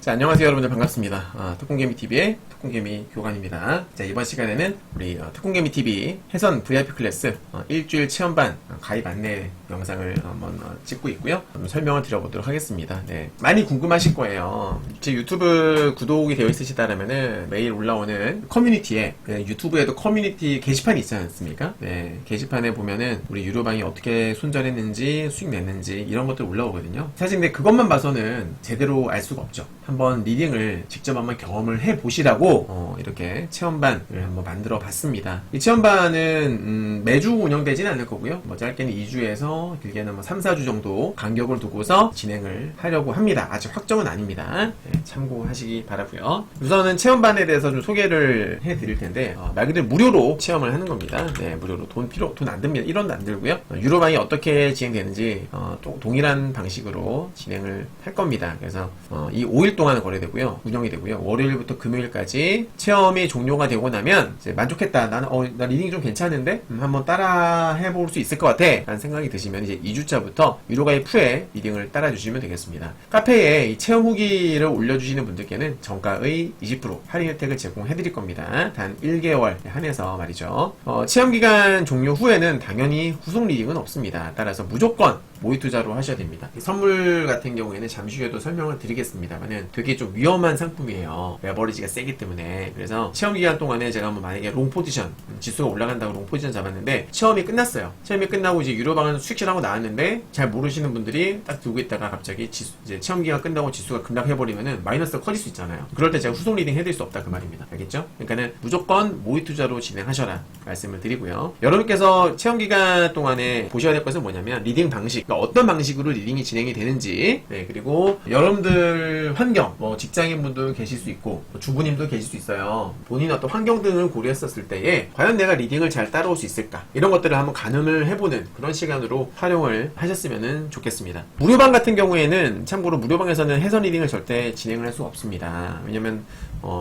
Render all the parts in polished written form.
자, 안녕하세요 여러분들, 반갑습니다. 특공개미TV의 특공개미 교관입니다. 자, 이번 시간에는 우리 특공개미TV 해선 VIP 클래스 일주일 체험반 가입 안내 영상을 한번 찍고 있고요. 설명을 드려보도록 하겠습니다. 네, 많이 궁금하실 거예요. 제 유튜브 구독이 되어 있으시다라면은 매일 올라오는 커뮤니티에, 유튜브에도 커뮤니티 게시판이 있지 않습니까? 네, 게시판에 보면은 우리 유료방이 어떻게 손절했는지, 수익 냈는지 이런 것들 올라오거든요. 사실 근데 그것만 봐서는 제대로 알 수가 없죠. 한번 리딩을 직접 한번 경험을 해보시라고 이렇게 체험반을 한번 만들어 봤습니다. 이 체험반은 매주 운영되지는 않을 거고요. 뭐 짧게는 2주에서 길게는 뭐 3, 4주 정도 간격을 두고서 진행을 하려고 합니다. 아직 확정은 아닙니다. 네, 참고하시기 바라고요. 우선은 체험반에 대해서 좀 소개를 해드릴 텐데, 말 그대로 무료로 체험을 하는 겁니다. 네, 무료로 돈 안 듭니다. 1원도 안 들고요. 유료방이 어떻게 진행되는지 또 동일한 방식으로 진행을 할 겁니다. 그래서 이 5일 동안 거래되고요. 운영이 되고요. 월요일부터 금요일까지 체험이 종료가 되고 나면 이제 만족했다. 나는 나 리딩이 좀 괜찮은데 한번 따라 해볼 수 있을 것 같아. 라는 생각이 드시면 이제 2주차부터 유료 가입 후에 리딩을 따라 주시면 되겠습니다. 카페에 이 체험 후기를 올려주시는 분들께는 정가의 20% 할인 혜택을 제공해 드릴 겁니다. 단 1개월 한해서 말이죠. 체험 기간 종료 후에는 당연히 후속 리딩은 없습니다. 따라서 무조건 모의 투자로 하셔야 됩니다. 선물 같은 경우에는 잠시 후에도 설명을 드리겠습니다만은 되게 좀 위험한 상품이에요. 레버리지가 세기 때문에. 그래서 체험 기간 동안에 제가 뭐 만약에 롱 포지션, 지수가 올라간다고 롱 포지션 잡았는데 체험이 끝났어요. 체험이 끝나고 이제 유료방은 수익실하고 나왔는데 잘 모르시는 분들이 딱 들고 있다가 갑자기 이제 체험 기간 끝나고 지수가 급락해버리면은 마이너스가 커질 수 있잖아요. 그럴 때 제가 후속 리딩 해드릴 수 없다 그 말입니다. 알겠죠? 그러니까는 무조건 모의 투자로 진행하셔라 말씀을 드리고요. 여러분께서 체험 기간 동안에 보셔야 될 것은 뭐냐면 리딩 방식, 그러니까 어떤 방식으로 리딩이 진행이 되는지, 네, 그리고 여러분들 환경, 뭐 직장인분도 계실 수 있고 뭐 주부님도 계실 수 있어요. 본인 어떤 환경 등을 고려했었을 때에 과연 내가 리딩을 잘 따라올 수 있을까, 이런 것들을 한번 가늠을 해보는 그런 시간으로 활용을 하셨으면 좋겠습니다. 무료방 같은 경우에는 참고로 무료방에서는 해선 리딩을 절대 진행을 할 수가 없습니다. 왜냐면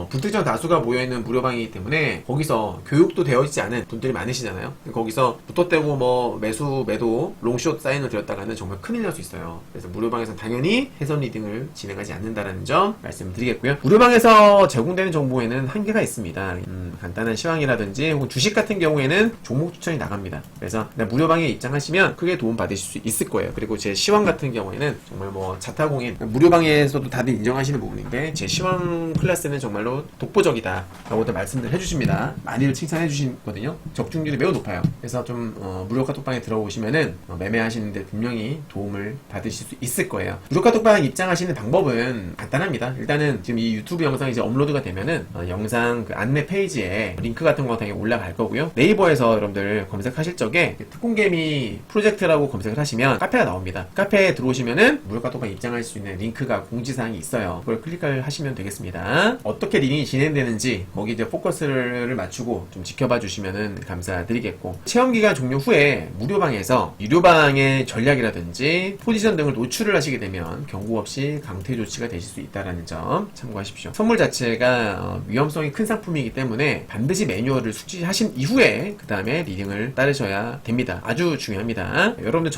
불특정 다수가 모여있는 무료방이기 때문에 거기서 교육도 되어 있지 않은 분들이 많으시잖아요. 거기서 붙어떼고 뭐 매수, 매도, 롱숏 사인을 드렸다가는 정말 큰일 날 수 있어요. 그래서 무료방에서는 당연히 해선 리딩을 진행하지 않는다는 점 말씀드리겠고요. 무료방에서 제공되는 정보에는 한계가 있습니다. 간단한 시황이라든지 혹은 주식 같은 경우에는 종목 추천이 나갑니다. 그래서 무료방에 입장하시면 크게 도움 받으실 수 있을 거예요. 그리고 제 시황 같은 경우에는 정말 뭐 자타공인, 무료방에서도 다들 인정하시는 부분인데 제 시황 클래스는 정말로 독보적이다 라고도 말씀들 해주십니다. 많이들 칭찬해 주시거든요. 적중률이 매우 높아요. 그래서 좀 무료 카톡방에 들어오시면은 매매하시는데 분명히 도움을 받으실 수 있을 거예요. 무료 카톡방 입장하시는 방법은 간단합니다. 일단은 지금 이 유튜브 영상이 이제 업로드가 되면은 영상 그 안내 페이지에 링크 같은 거 당연히 올라갈 거고요. 네이버에서 여러분들 검색하실 적에 특공개미 프로젝트라고 검색을 하시면 카페가 나옵니다. 카페에 들어오시면은 무료 카톡방 입장할 수 있는 링크가 공지사항이 있어요. 그걸 클릭을 하시면 되겠습니다. 어떻게 리딩이 진행되는지 거기 이제 포커스를 맞추고 좀 지켜봐 주시면은 감사드리겠고, 체험기간 종료 후에 무료방에서 유료방의 전략이라든지 포지션 등을 노출을 하시게 되면 경고 없이 강퇴 조치가 되실 수 있다는 점 참고하십시오. 선물 자체가 위험성이 큰 상품이기 때문에 반드시 매뉴얼을 숙지하신 이후에 그 다음에 리딩을 따르셔야 됩니다. 아주 중요합니다. 여러분들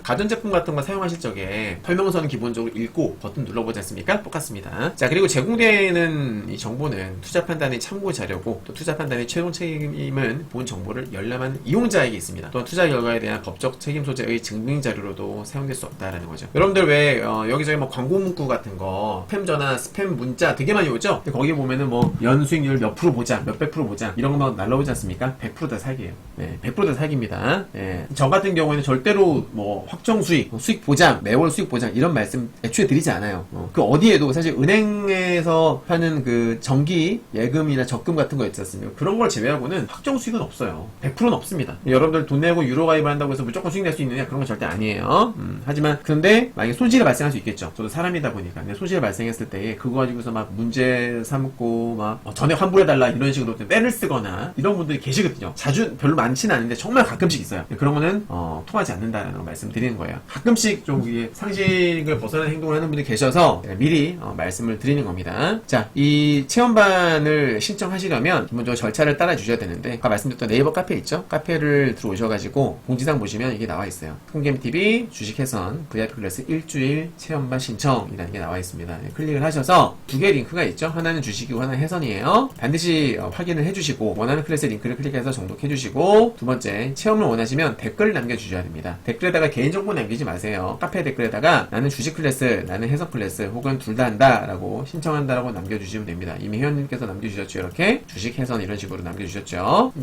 가전제품 같은 거 사용하실 적에 설명서는 기본적으로 읽고 버튼 눌러보지 않습니까? 똑같습니다. 자, 그리고 제공되는 이 정보는 투자 판단의 참고 자료고, 또 투자 판단의 최종 책임은 본 정보를 열람한 이용자에게 있습니다. 또한 투자 결과에 대한 법적 책임 소재의 증빙 자료로도 사용될 수 없다라는 거죠. 여러분들 왜 여기저기 뭐 광고 문구 같은 거, 스팸 전화, 스팸 문자 되게 많이 오죠? 근데 거기 보면은 뭐 연수익률 몇 프로 보장, 몇백 프로 보장 이런 거 막 날라오지 않습니까? 100% 다 사기예요. 네, 100% 다 사기입니다. 네, 저 같은 경우에는 절대로 뭐 확정 수익, 수익 보장, 매월 수익 보장 이런 말씀 애초에 드리지 않아요. 그 어디에도 사실 은행에서 하는 그 정기 예금이나 적금 같은 거 있지 않습니까? 그런 걸 제외하고는 확정 수익은 없어요. 100%는 없습니다. 여러분들 돈 내고 유로 가입을 한다고 해서 무조건 수익 낼 수 있느냐? 그런 건 절대 아니에요. 하지만 근데 만약에 손실이 발생할 수 있겠죠. 저도 사람이다 보니까. 근데 손실이 발생했을 때 그거 가지고서 막 문제 삼고 가지고 막 전액 환불해달라 이런 식으로 때를 쓰거나 이런 분들이 계시거든요. 자주 별로 많지는 않은데 정말 가끔씩 있어요. 그런 거는 통하지 않는다는 거 말씀드리는 거예요. 가끔씩 좀 이게 상식을 벗어난 행동을 하는 분들이 계셔서 미리 말씀을 드리는 겁니다. 자, 이 체험반을 신청하시려면 기본적으로 절차를 따라 주셔야 되는데 아까 말씀드렸던 네이버 카페 있죠? 카페를 들어오셔가지고 공지사항 보시면 이게 나와 있어요. 통겜TV 주식회선 VIP 클래스 일주일 체험반 신청이라는 게 나와 있습니다. 클릭을 하셔서 두 개의 링크가 있죠? 하나는 주식이고 하나는 회선이에요. 반드시 확인을 해주시고 원하는 클래스 링크를 클릭해서 정독해주시고 두 번째 체험을 원하시면 댓글을 남겨주셔야 됩니다. 댓글에다가 개인정보 남기지 마세요. 카페 댓글에다가 나는 주식 클래스, 나는 해선 클래스 혹은 둘 다 한다 라고 신청한다 라고 남겨주시면 됩니다. 이미 회원님께서 남겨주셨죠. 이렇게 주식 해선 이런 식으로 남겨주셨죠.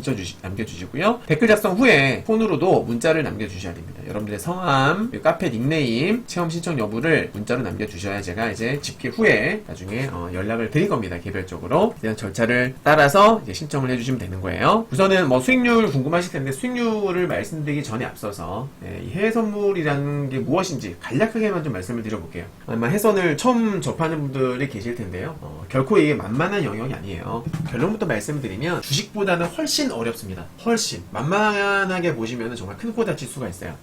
남겨주시고요. 댓글 작성 후에 폰으로도 문자를 남겨주셔야 됩니다. 여러분들의 성함, 카페 닉네임, 체험 신청 여부를 문자로 남겨주셔야 제가 이제 집계 후에 나중에 연락을 드릴 겁니다. 개별적으로. 이런 절차를 따라서 이제 신청을 해주시면 되는 거예요. 우선은 뭐 수익률 궁금하실 텐데 수익률을 말씀드리기 전에 앞서서 이 해외 선물이라는 게 무엇인지 간략하게만 좀 말씀을 드려볼게요. 아마 해선을 처음 접하는 분들이 계실 텐데요. 결코 이게 만만한 영역이 아니에요. 결론부터 말씀드리면 주식보다는 훨씬 어렵습니다. 훨씬 만만하게 보시면 정말 큰 코 다칠 수가 있어요.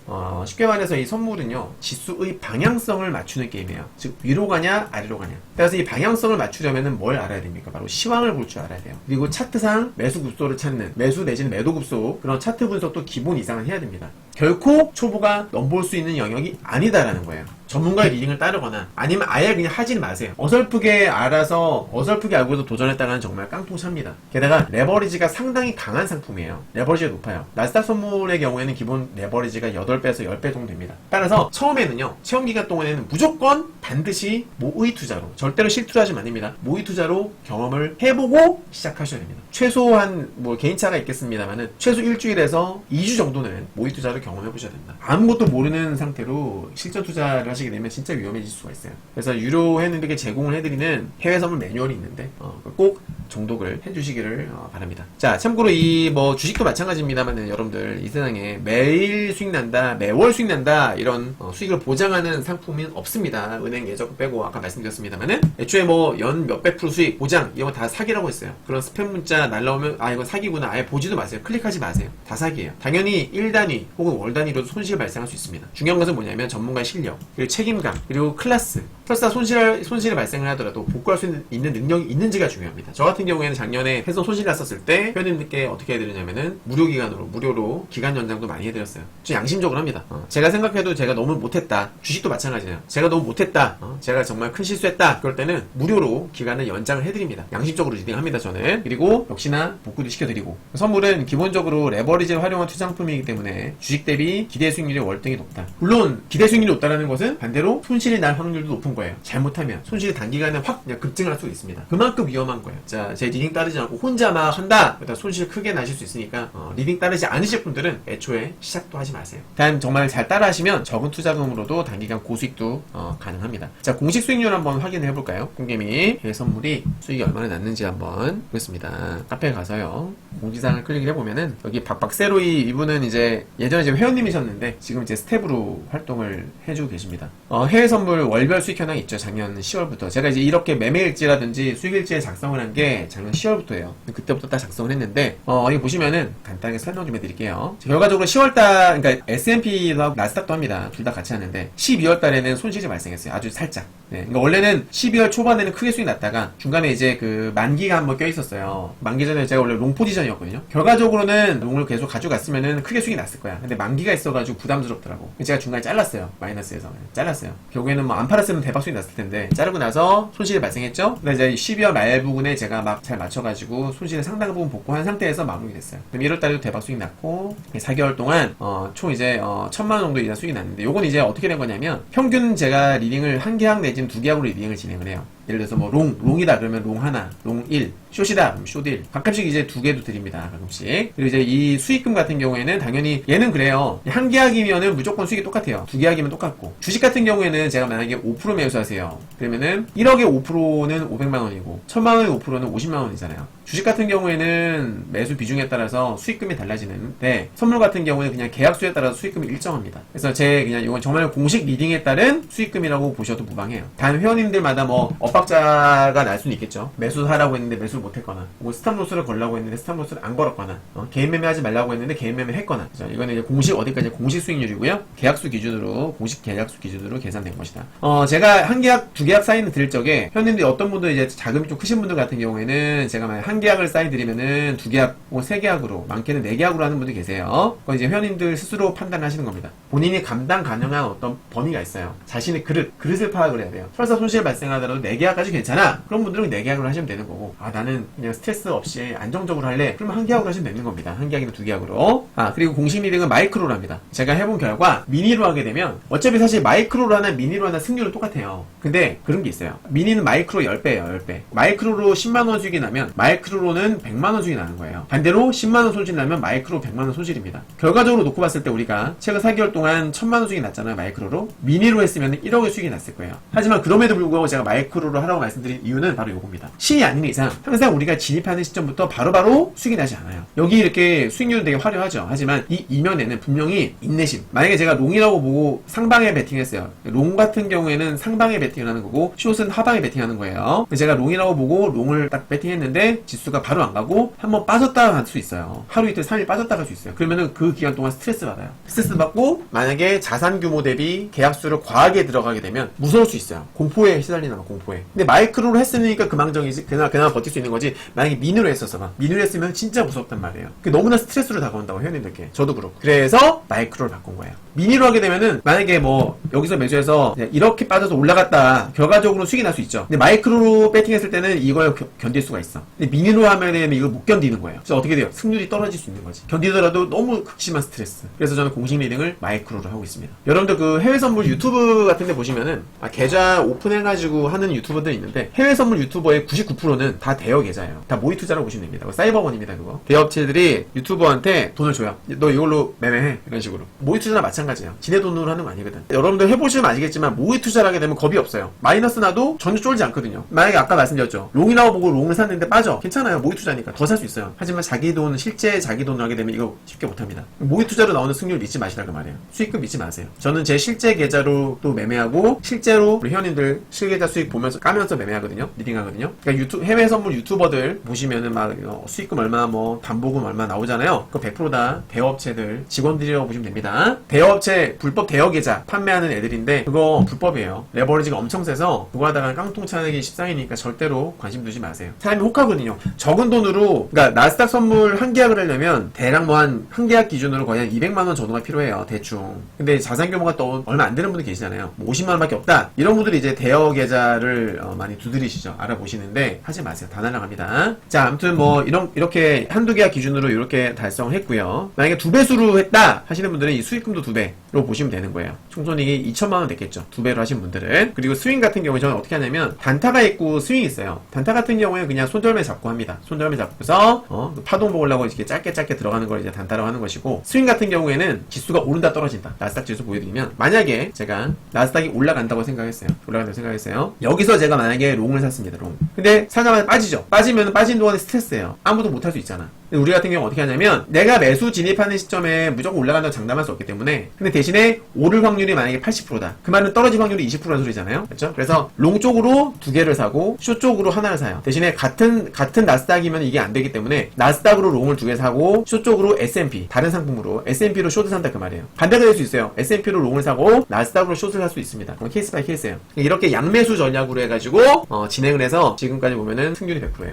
쉽게 말해서 이 선물은요 지수의 방향성을 맞추는 게임이에요. 즉 위로 가냐 아래로 가냐. 그래서 이 방향성을 맞추려면 뭘 알아야 됩니까? 바로 시황을 볼 줄 알아야 돼요. 그리고 차트상 매수 급소를 찾는 매수 내지는 매도 급소 그런 차트 분석도 기본 이상은 해야 됩니다. 결코 초보가 넘볼 수 있는 영역이 아니다라는 거예요. 전문가의 리딩을 따르거나 아니면 아예 그냥 하진 마세요. 어설프게 알아서 어설프게 알고도 도전했다가는 정말 깡통차입니다. 게다가 레버리지가 상당히 강한 상품이에요. 레버리지가 높아요. 나스닥 선물의 경우에는 기본 레버리지가 8배에서 10배 정도 됩니다. 따라서 처음에는요. 체험 기간 동안에는 무조건 반드시 모의 투자로 절대로 실투자하시면 안 됩니다. 모의 투자로 경험을 해보고 시작하셔야 됩니다. 최소한 뭐 개인차가 있겠습니다만은 최소 일주일에서 2주 정도는 모의 투자로 경험해 보셔야 된다. 아무것도 모르는 상태로 실전 투자를 하시게 되면 진짜 위험해질 수가 있어요. 그래서 유료 회원들에게 제공을 해드리는 해외 선물 매뉴얼이 있는데 꼭 정독을 해주시기를 바랍니다. 자, 참고로 이 뭐 주식도 마찬가지입니다만 여러분들 이 세상에 매일 수익 난다, 매월 수익 난다 이런 수익을 보장하는 상품은 없습니다. 은행 예적 빼고 아까 말씀드렸습니다만은 애초에 뭐 연 몇백 프로 수익 보장 이런 거 다 사기라고 했어요. 그런 스팸 문자 날라오면 아 이건 사기구나 아예 보지도 마세요. 클릭하지 마세요. 다 사기예요. 당연히 1단위 혹은 월 단위로도 손실이 발생할 수 있습니다. 중요한 것은 뭐냐면 전문가의 실력 그리고 책임감 그리고 클래스 설사 손실이 발생을 하더라도 복구할 수 있는 능력이 있는지가 중요합니다. 저 같은 경우에는 작년에 해서 손실 났었을 때 회원님들께 어떻게 해드리냐면은 무료로 기간 연장도 많이 해드렸어요. 좀 양심적으로 합니다. 제가 생각해도 제가 너무 못했다. 주식도 마찬가지예요. 제가 너무 못했다. 제가 정말 큰 실수했다. 그럴 때는 무료로 기간을 연장을 해드립니다. 양심적으로 리딩합니다. 저는. 그리고 역시나 복구도 시켜드리고 선물은 기본적으로 레버리지를 활용한 투자상품이기 때문에 주식 대비 기대 수익률이 월등히 높다. 물론 기대 수익률이 높다는 것은 반대로 손실이 날 확률도 높은 거예요. 잘못하면 손실이 단기간에 확 그냥 급증할 수 있습니다. 그만큼 위험한 거예요. 자, 제 리딩 따르지 않고 혼자 막 한다. 그러다 손실 크게 나실 수 있으니까 리딩 따르지 않으실 분들은 애초에 시작도 하지 마세요. 단 정말 잘 따라하시면 적은 투자금으로도 단기간 고수익도 가능합니다. 자, 공식 수익률 한번 확인해 볼까요? 꽁개미 선물이 수익이 얼마나 났는지 한번 보겠습니다. 카페에 가서요. 공지사항을 클릭을 해보면은 여기 박박세로이 이분은 이제 예전에 지금 회원님이셨는데 지금 이제 스텝으로 활동을 해주고 계십니다. 해외 선물 월별 수익 현황이 있죠. 작년 10월부터 제가 이제 이렇게 매매일지라든지 수익일지에 작성을 한 게 작년 10월부터예요. 그때부터 딱 작성을 했는데 여기 보시면은 간단하게 설명 좀 해드릴게요. 결과적으로 10월달 그러니까 S&P도 하고 나스닥도 합니다. 둘 다 같이 하는데 12월달에는 손실이 발생했어요. 아주 살짝. 네, 그러니까 원래는 12월 초반에는 크게 수익 났다가 중간에 이제 그 만기가 한번 껴있었어요. 만기 전에 제가 원래 롱 포지션이었거든요. 결과적으로는 롱을 계속 가져갔으면은 크게 수익이 났을 거야. 근데 만기가 있어가지고 부담스럽더라고. 제가 중간에 잘랐어요. 마이너스에서 잘랐어요. 결국에는 뭐 안 팔았으면 대박 수익 났을 텐데 자르고 나서 손실이 발생했죠. 근데 이제 12월 말 부분에 제가 막 잘 맞춰가지고 손실을 상당 부분 복구한 상태에서 마무리 됐어요. 그럼 1월달에도 대박 수익 났고 4개월 동안 총 이제 1,000만 원 정도 이상 수익이 났는데 요건 이제 어떻게 된 거냐면 평균 제가 리딩을 한 계약 내지는 2계약으로 리딩을 진행을 해요. 예를 들어서 뭐 롱이다 그러면 롱 하나, 롱 1, 숏이다 그럼 숏 1. 가끔씩 이제 2개도 드립니다. 가끔씩. 그리고 이제 이 수익금 같은 경우에는 당연히 얘는 그래요. 한 계약이면은 무조건 수익이 똑같아요. 2계약이면 똑같고. 주식 같은 경우에는 제가 만약에 5% 매수하세요. 그러면은 1억에 5%는 500만 원이고 1000만 원의 5%는 50만 원이잖아요. 주식 같은 경우에는 매수 비중에 따라서 수익금이 달라지는데 선물 같은 경우는 그냥 계약수에 따라서 수익금이 일정합니다. 그래서 제 그냥 이건 정말 공식 리딩에 따른 수익금이라고 보셔도 무방해요. 단 회원님들마다 뭐 엇박자가 날 수는 있겠죠. 매수하라고 했는데 매수를 못했거나, 뭐 스탑로스를 걸라고 했는데 스탑로스를 안 걸었거나, 개인 매매하지 말라고 했는데 개인 매매 했거나. 그죠? 이거는 이제 공식 어디까지 공식 수익률이고요. 계약수 기준으로 공식 계약수 기준으로 계산된 것이다. 제가 한 계약, 두 계약 사인을 드릴 적에 현님들이 어떤 분들 이제 자금이 좀 크신 분들 같은 경우에는 제가 만약 한 계약을 사인 드리면은 두 계약 혹은 세 계약으로, 많게는 네 계약으로 하는 분들 계세요. 그건 이제 회원님들 스스로 판단하시는 겁니다. 본인이 감당 가능한 어떤 범위가 있어요. 자신의 그릇을 파악을 해야 돼요. 설사 손실 발생하더라도 네 계약까지 괜찮아. 그런 분들은 네 계약으로 하시면 되는 거고, 나는 그냥 스트레스 없이 안정적으로 할래. 그러면 한 계약으로 하시면 되는 겁니다. 한 계약이나 두 계약으로. 그리고 공식 리딩은 마이크로로 합니다. 제가 해본 결과 미니로 하게 되면 어차피 사실 마이크로로 하나 미니로 하나 승률은 똑같아요. 근데 그런 게 있어요. 미니는 마이크로 10배예요. 10배. 마이크로로 10만원 수익이 나면 마이크로로는 100만원 수익이 나는 거예요. 반대로 10만원 손실 나면 마이크로 100만원 손실입니다. 결과적으로 놓고 봤을 때 우리가 최근 4개월 동안 1000만원 수익이 났잖아요. 마이크로로. 미니로 했으면 1억의 수익이 났을 거예요. 하지만 그럼에도 불구하고 제가 마이크로로 하라고 말씀드린 이유는 바로 이겁니다. 신이 아닌 이상 항상 우리가 진입하는 시점부터 바로바로 수익이 나지 않아요. 여기 이렇게 수익률은 되게 화려하죠. 하지만 이 이면에는 분명히 인내심. 만약에 제가 롱이라고 보고 상방에 베팅했어요. 롱 같은 경우에는 상방에 베팅을 하는 거고 숏은 하방에 베팅하는 거예요. 제가 롱이라고 보고 롱을 딱 베팅했는데 지수가 바로 안 가고 한번 빠졌다가 갈 수 있어요. 하루 이틀 3일 빠졌다가 갈 수 있어요. 그러면은 그 기간 동안 스트레스 받아요. 스트레스 받고 만약에 자산 규모 대비 계약수를 과하게 들어가게 되면 무서울 수 있어요. 공포에 시달리는 거, 공포에. 근데 마이크로로 했으니까 그망정이지. 그나마 버틸 수 있는 거지. 만약에 미니로 했었어. 미니로 했으면 진짜 무섭단 말이에요. 너무나 스트레스로 다가온다고 회원님들께. 저도 그렇고. 그래서 마이크로를 바꾼 거예요. 미니로 하게 되면은 만약에 뭐 여기서 매수해서 이렇게 빠져서 올라갔다 결과적으로 수익이 날 수 있죠. 근데 마이크로로 배팅했을 때는 이걸 견딜 수가 있어. 근데 미니로 하면은 이걸 못 견디는 거예요. 그래서 어떻게 돼요? 승률이 떨어질 수 있는 거지. 견디더라도 너무 극심한 스트레스. 그래서 저는 공식 리딩을 마이크로로 하고 있습니다. 여러분들 그 해외 선물 유튜브 같은 데 보시면은 계좌 오픈해가지고 하는 유튜버들 있는데 해외 선물 유튜버의 99%는 다 대여 계좌예요. 다 모의 투자라고 보시면 됩니다. 사이버원입니다. 그거. 대업체들이 유튜버한테 돈을 줘요. 너 이걸로 매매해. 이런 식으로. 모의 투자나 마찬가지예요. 지네 돈으로 하는 거 아니거든. 여러분들 해보시면 아시겠지만 모의 투자를 하게 되면 겁이 없어요. 마이너스 나도 전혀 쫄지 않거든요. 만약에 아까 말씀드렸죠. 롱이라고 보고 롱을 샀는데 빠져. 괜찮아요. 모의 투자니까 더 살 수 있어요. 하지만 자기 돈, 실제 자기 돈을 하게 되면 이거 쉽게 못합니다. 모의 투자로 나오는 승률 믿지 마시라 그 말이에요. 수익금 믿지 마세요. 저는 제 실제 계좌로 또 매매하고 실제로 우리 회원님들 실계좌 수익 보면서 까면서 매매하거든요. 리딩하거든요. 그러니까 해외 선물 유튜버들 보시면은 막 수익금 얼마 뭐 담보금 얼마 나오잖아요. 그거 100% 다 대업체들 직원들이라고 보시면 됩니다. 대업체 불법 대여 계좌 판매하는 애들인데 그거 불법이에요. 레버리지가 엄청 세서 그거 하다가 깡통 차내기 십상이니까 절대로 관심 두지 마세요. 사람이 혹하거든요. 적은 돈으로 그러니까 나스닥 선물 한 계약을 하려면 대략 뭐 한 계약 기준으로 거의 한 200만원 정도가 필요해요. 대충. 근데 자산 규모가 또 얼마 안 되는 분들 계시잖아요. 뭐 50만원 밖에 없다. 이런 분들이 이제 대여 계좌를 많이 두드리시죠. 알아보시는데 하지 마세요. 다 날아갑니다. 자, 아무튼 뭐 이렇게 한두 계약 기준으로 이렇게 달성을 했고요. 만약에 2배수로 했다 하시는 분들은 이 수익금도 2배로 보시면 되는 거예요. 총손익이 2천만원 됐겠죠. 2배로 하신 분들은. 그리고 스윙 같은 경우에 저는 어떻게 하냐면 단타가 있고 스윙이 있어요. 단타 같은 경우에는 그냥 손절매 잡고 합니다. 손절매 잡고서 파동 보려고 이렇게 짧게 들어가는 걸 이제 단타라고 하는 것이고, 스윙 같은 경우에는 지수가 오른다 떨어진다. 나스닥 지수 보여드리면 만약에 제가 나스닥이 올라간다고 생각했어요. 여기서 제가 만약에 롱을 샀습니다. 롱. 근데 사자마자 빠지죠. 빠지면 빠진 동안에 스트레스예요. 아무도 못할 수 있잖아. 근데 우리 같은 경우 어떻게 하냐면 내가 매수 진입하는 시점에 무조건 올라간다고 장담할 수 없기 때문에, 근데 대신에 오를 확률이 만약에 80%다. 그 말은 떨어질 확률이 20%라는 소리잖아요. 그렇죠? 그래서 롱 쪽으로 2개를 사고 숏 쪽으로 하나를 사요. 대신에 같은 나스닥이면 이게 안 되기 때문에 나스닥으로 롱을 2개 사고 숏 쪽으로 S&P 다른 상품으로 S&P로 숏을 산다 그 말이에요. 반대가 될 수 있어요. S&P로 롱을 사고 나스닥으로 숏을 살 수 있습니다. 그건 케이스 바이 케이스예요. 이렇게 양매수 전략으로 해가지고 진행을 해서 지금까지 보면은 승률이 100%예요.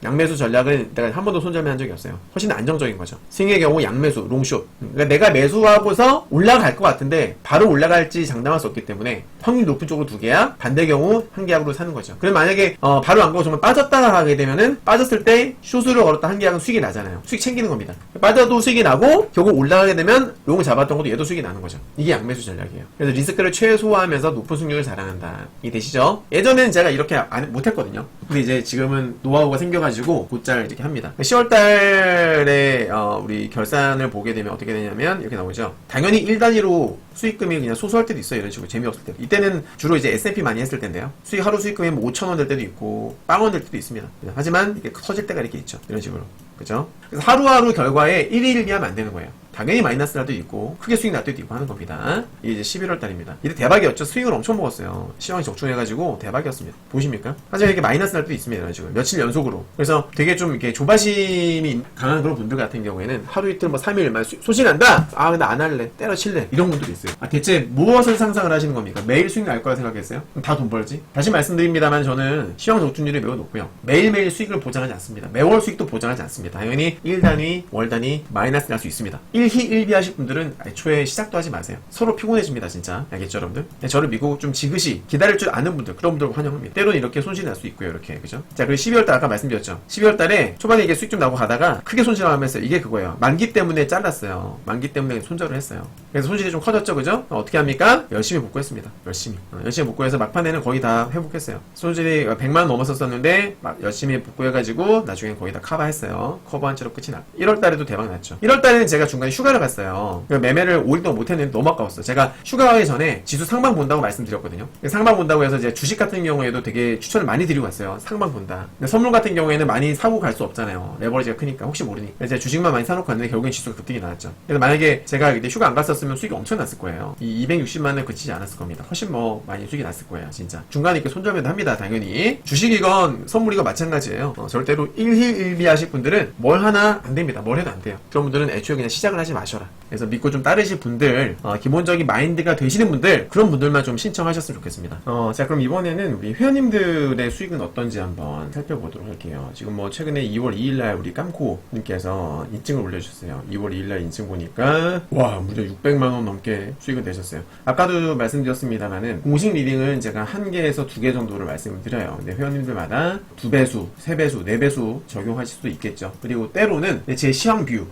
양매수 전략은 내가 한 번도 손절매한 적이 없어요. 훨씬 안정적인 거죠. 스윙의 경우 양매수, 롱숏. 그러니까 내가 매수하고서 올라갈 것 같은데 바로 올라갈지 장담할 수 없기 때문에 확률 높은 쪽으로 2계약, 반대 경우 1계약으로 사는 거죠. 그럼 만약에 바로 안 가고 정말 빠졌다가 하게 되면은 빠졌을 때 숏으로 걸었다 1계약은 수익이 나잖아요. 수익 챙기는 겁니다. 빠져도 수익이 나고 결국 올라가게 되면 롱을 잡았던 것도 얘도 수익이 나는 거죠. 이게 양매수 전략이에요. 그래서 리스크를 최소화하면서 높은 수익률을 자랑한다. 이게 되시죠? 예전에는 제가 이렇게 못했거든요. 근데 이제 지금은 노하우가 생겨가지고 곧잘 이렇게 합니다. 10월달에 우리 결산을 보게 되면 어떻게 되냐면 이렇게 나오죠. 당연히 1단위로 수익금이 그냥 소소할 때도 있어요. 이런 식으로 재미없을 때. 이때는 주로 이제 S&P 많이 했을 텐데요. 하루 수익금이 뭐 5,000원 될 때도 있고 빵원 될 때도 있습니다. 하지만 이게 터질 때가 이렇게 있죠. 이런 식으로. 그죠? 그래서 하루하루 결과에 1일 비하면 안 되는 거예요. 당연히 마이너스 날 때도 있고 크게 수익 날 때도 있고 하는 겁니다. 이게 이제 11월 달입니다. 이때 대박이었죠. 수익을 엄청 먹었어요. 시황이 적중해가지고 대박이었습니다. 보십니까? 하지만 이렇게 마이너스 날 때도 있습니다. 지금 며칠 연속으로. 그래서 되게 좀 이렇게 조바심이 강한 그런 분들 같은 경우에는 하루 이틀 뭐 3일만 소식 난다. 아 근데 안 할래. 때려칠래. 이런 분들이 있어요. 아 대체 무엇을 상상을 하시는 겁니까? 매일 수익 날 거라 생각했어요? 그럼 다 돈 벌지? 다시 말씀드립니다만 저는 시황 적중률이 매우 높고요. 매일매일 수익을 보장하지 않습니다. 매월 수익도 보장하지 않습니다. 당연히 1단위, 월 단위 마이너스 날 수 있습니다. 1희1비 하실 분들은 애초에 시작도 하지 마세요. 서로 피곤해집니다 진짜. 알겠죠 여러분들? 저를 믿고 좀 지그시 기다릴 줄 아는 분들 그런 분들 환영합니다. 때로는 이렇게 손실이 날 수 있고요. 이렇게 그죠? 자 그리고 12월달 아까 말씀드렸죠. 12월달에 초반에 이게 수익 좀 나고 가다가 크게 손실하면서 이게 그거예요. 만기 때문에 잘랐어요. 만기 때문에 손절을 했어요. 그래서 손실이 좀 커졌죠 그죠? 어떻게 합니까? 열심히 복구했습니다. 열심히 복구해서 막판에는 거의 다 회복했어요. 손실이 100만원 넘었었는데 막 열심히 복구해가지고 나중에 거의 다 커버했어요. 커버한 채로 끝이 났고 1월달에도 대박 났죠. 1월달에는 제가 중간에 휴가를 갔어요. 매매를 5일 동안 못했는데 너무 아까웠어요. 제가 휴가 가기 전에 지수 상방 본다고 말씀드렸거든요. 상방 본다고 해서 이제 주식 같은 경우에도 되게 추천을 많이 드리고 왔어요. 상방 본다. 근데 선물 같은 경우에는 많이 사고 갈 수 없잖아요. 레버리지가 크니까 혹시 모르니까. 그래서 제가 주식만 많이 사놓고 갔는데 결국엔 지수가 급등이 나왔죠. 그래서 만약에 제가 그때 휴가 안 갔었으면 수익이 엄청 났을 거예요. 이 260만원 그치지 않았을 겁니다. 훨씬 뭐 많이 수익이 났을 거예요. 진짜. 중간에 이렇게 손절매도 합니다. 당연히. 주식이건 선물이건 마찬가지예요. 절대로 1희1비 하실 분들은 뭘 하나 안 됩니다. 뭘 해도 안 돼요. 그런 분들은 애초에 그냥 시작을 하지 마셔라. 그래서 믿고 좀 따르실 분들, 기본적인 마인드가 되시는 분들, 그런 분들만 좀 신청하셨으면 좋겠습니다. 자, 그럼 이번에는 우리 회원님들의 수익은 어떤지 한번 살펴보도록 할게요. 지금 뭐 최근에 2월 2일날 우리 깜코님께서 인증을 올려주셨어요. 2월 2일날 인증 보니까, 와, 무려 600만원 넘게 수익을 내셨어요. 아까도 말씀드렸습니다만은, 공식 리딩은 제가 1개에서 2개 정도를 말씀을 드려요. 근데 회원님들마다 2배수, 3배수, 4배수 적용하실 수도 있겠죠. 그리고 때로는 제 시황 뷰,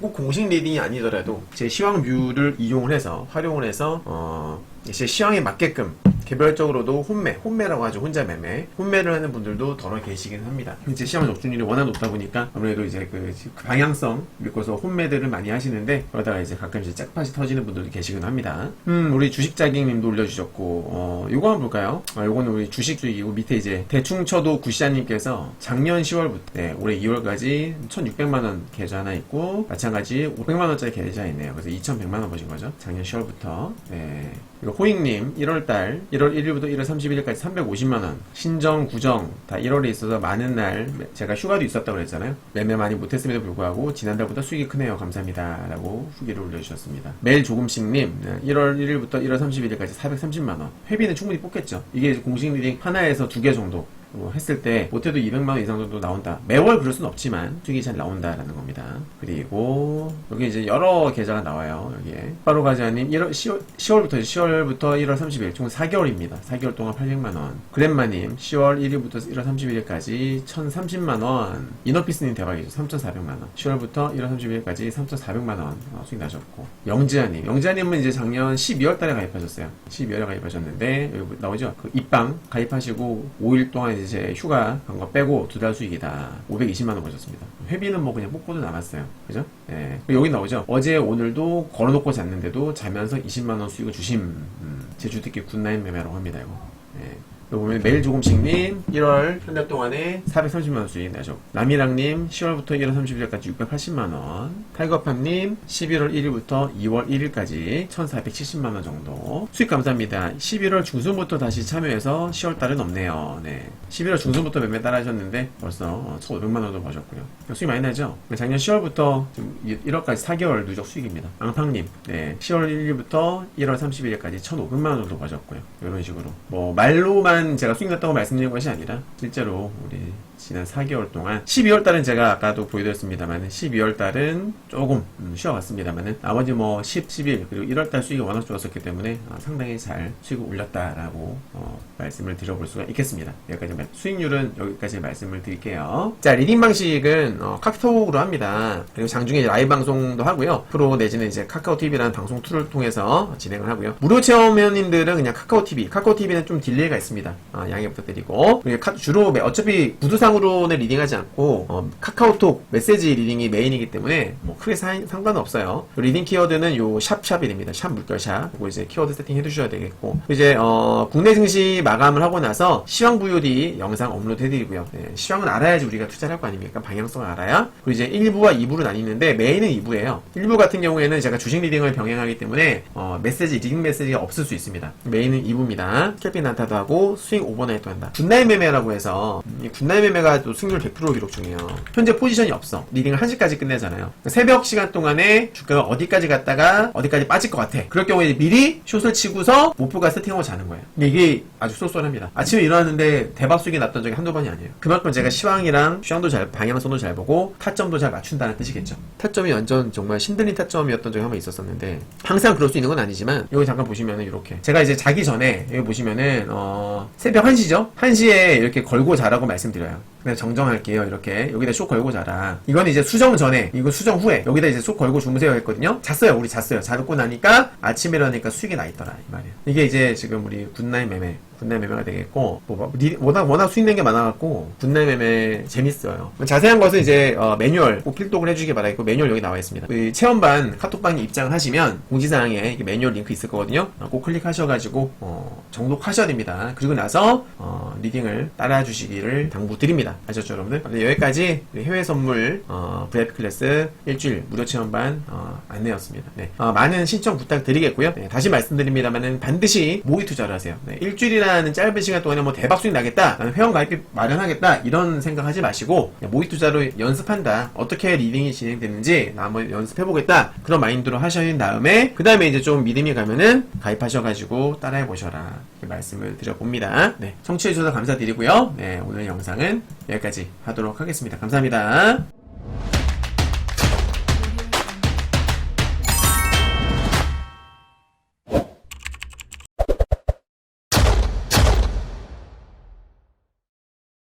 꼭 공식 리딩이 아니더라도 제 시황 뷰를 이용을 해서 활용을 해서 제 시황에 맞게끔 개별적으로도 혼매라고 하죠. 혼자 매매. 혼매를 하는 분들도 더러 계시긴 합니다. 제 시황 적중률이 워낙 높다 보니까 아무래도 이제 그 방향성 믿고서 혼매들을 많이 하시는데 그러다가 이제 가끔 이제 짝팟이 터지는 분들도 계시긴 합니다. 우리 주식자기님도 올려주셨고, 요거 한번 볼까요? 요거는 우리 주식 수익이고 밑에 이제 대충 쳐도 구시아님께서 작년 10월부터 올해 2월까지 1,600만원 계좌 하나 있고 마찬가지 500만원짜리 계좌 있네요. 그래서 2,100만원 버신 거죠. 작년 10월부터. 그리고 호잉님 1월달 1월 1일부터 1월 31일까지 350만원 신정 구정 다 1월에 있어서 많은 날 제가 휴가도 있었다고 그랬잖아요. 매매 많이 못했음에도 불구하고 지난달보다 수익이 크네요. 감사합니다 라고 후기를 올려주셨습니다. 매일 조금씩님 1월 1일부터 1월 31일까지 430만원 회비는 충분히 뽑겠죠. 이게 공식 리딩 하나에서 2개 정도 했을 때 못해도 200만원 이상 정도 나온다. 매월 그럴 수는 없지만 수익이 잘 나온다라는 겁니다. 그리고 여기 이제 여러 계좌가 나와요. 여기에 바로 가자님 10월부터 1월 30일 총 4개월입니다. 4개월 동안 800만원. 그랜마님 10월 1일부터 1월 31일까지 1030만원. 이너피스님 대박이죠. 3400만원. 10월부터 1월 31일까지 3400만원 수익 나셨고, 영지아님은 이제 작년 12월달에 가입하셨어요. 12월에 가입하셨는데 여기 나오죠. 그 입방 가입하시고 5일 동안 이제 휴가 간 거 빼고 2달 수익이다. 520만원 버셨습니다. 회비는 뭐 그냥 뽑고도 남았어요. 그죠? 여기 나오죠. 어제 오늘도 걸어놓고 잤는데도 자면서 20만원 수익을 주심. 제주특기 굿나잇 매매라고 합니다. 이거. 보면 매일 조금씩님 1월 한 달 동안에 430만원 수익 나죠. 남이랑님 10월부터 1월 30일까지 680만원. 타이거팜님 11월 1일부터 2월 1일까지 1470만원 정도. 수익 감사합니다. 11월 중순부터 다시 참여해서 10월달은 없네요. 11월 중순부터 매매 따라 하셨는데 벌써 1500만원도 버셨고요. 수익 많이 나죠? 작년 10월부터 1월까지 4개월 누적 수익입니다. 앙팡님 10월 1일부터 1월 31일까지 1500만원 정도 버셨고요. 이런 식으로 뭐 말로만 제가 수익 났다고 말씀드린 것이 아니라 실제로 우리 지난 4개월 동안 12월달은 제가 아까도 보여드렸습니다만 12월달은 조금 쉬어갔습니다만 나머지 뭐 10, 11 그리고 1월달 수익이 워낙 좋았었기 때문에 상당히 잘 수익을 올렸다라고 말씀을 드려볼 수가 있겠습니다. 여기까지 수익률은 여기까지 말씀을 드릴게요. 자, 리딩 방식은 카카오톡으로 합니다. 그리고 장중에 라이브 방송도 하고요. 프로 내지는 이제 카카오TV라는 방송 툴을 통해서 진행을 하고요. 무료 체험회원님들은 그냥 카카오TV는 좀 딜레이가 있습니다. 있습니다. 양해 부탁드리고. 주로 어차피 구두상으로는 리딩하지 않고 카카오톡 메시지 리딩이 메인이기 때문에 뭐 크게 상관은 없어요. 리딩 키워드는 요 샵샵이 샵 물결샵. 그리고 이제 키워드 세팅 해두셔야 되겠고, 이제 국내 증시 마감을 하고 나서 시황 VOD 영상 업로드 해드리고요. 네, 시황은 알아야지 우리가 투자를 할 거 아닙니까? 방향성을 알아야. 그리고 이제 1부와 2부로 나뉘는데 메인은 2부예요. 1부 같은 경우에는 제가 주식 리딩을 병행하기 때문에 리딩 메시지가 없을 수 있습니다. 메인은 2부입니다. 캡빈 난타도 하고 스윙 오버나이트도 한다. 굿나잇 매매라고 해서 이 굿나잇 매매가 또 승률 100% 기록 중이에요. 현재 포지션이 없어. 리딩을 1시까지 끝내잖아요. 그러니까 새벽 시간 동안에 주가가 어디까지 갔다가 어디까지 빠질 것 같아. 그럴 경우에 미리 숏을 치고서 목표가 세팅하고 자는 거예요. 근데 이게 아주 쏠쏠합니다. 아침에 일어났는데 대박 수익이 났던 적이 한두 번이 아니에요. 그만큼 제가 시황이랑 시황도 방향성도 잘 보고 타점도 잘 맞춘다는 뜻이겠죠. 타점이 완전 정말 신들린 타점이었던 적이 한 번 있었었는데, 항상 그럴 수 있는 건 아니지만 여기 잠깐 보시면은 이렇게 제가 이제 자기 전에 여기 보시면은 새벽 1시죠? 1시에 이렇게 걸고 자라고 말씀드려요. 그냥 정정할게요. 이렇게 여기다 숏 걸고 자라. 이건 이제 수정 전에, 이거 수정 후에 여기다 이제 숏 걸고 주무세요 했거든요. 잤어요. 우리 잤어요. 자고 나니까 아침에 일어나니까 수익이 나 있더라 이 말이에요. 이게 이제 지금 우리 굿나잇 매매가 되겠고, 워낙 수익 낸 게 많아갖고 굿나잇 매매 재밌어요. 자세한 것은 이제 매뉴얼 꼭 필독을 해주시기 바라겠고, 매뉴얼 여기 나와 있습니다. 그 체험반 카톡방에 입장을 하시면 공지사항에 매뉴얼 링크 있을 거거든요. 꼭 클릭하셔가지고 정독하셔야 됩니다. 그리고 나서 리딩을 따라 주시기를 당부드립니다. 아셨죠 여러분들? 네, 여기까지 해외 선물 VIP 클래스 일주일 무료 체험반 안내였습니다. 네, 많은 신청 부탁드리겠고요. 네, 다시 말씀드립니다만은 반드시 모의 투자를 하세요. 네, 일주일이라는 짧은 시간 동안에 뭐 대박 수익 나겠다, 나는 회원 가입비 마련하겠다 이런 생각하지 마시고, 모의 투자로 연습한다, 어떻게 리딩이 진행되는지 나 한번 연습해보겠다, 그런 마인드로 하셔야 된 다음에 그 다음에 이제 좀 믿음이 가면은 가입하셔가지고 따라해보셔라, 이렇게 말씀을 드려봅니다. 네, 청취해주셔서 감사드리고요. 네, 오늘 영상은 여기까지 하도록 하겠습니다. 감사합니다.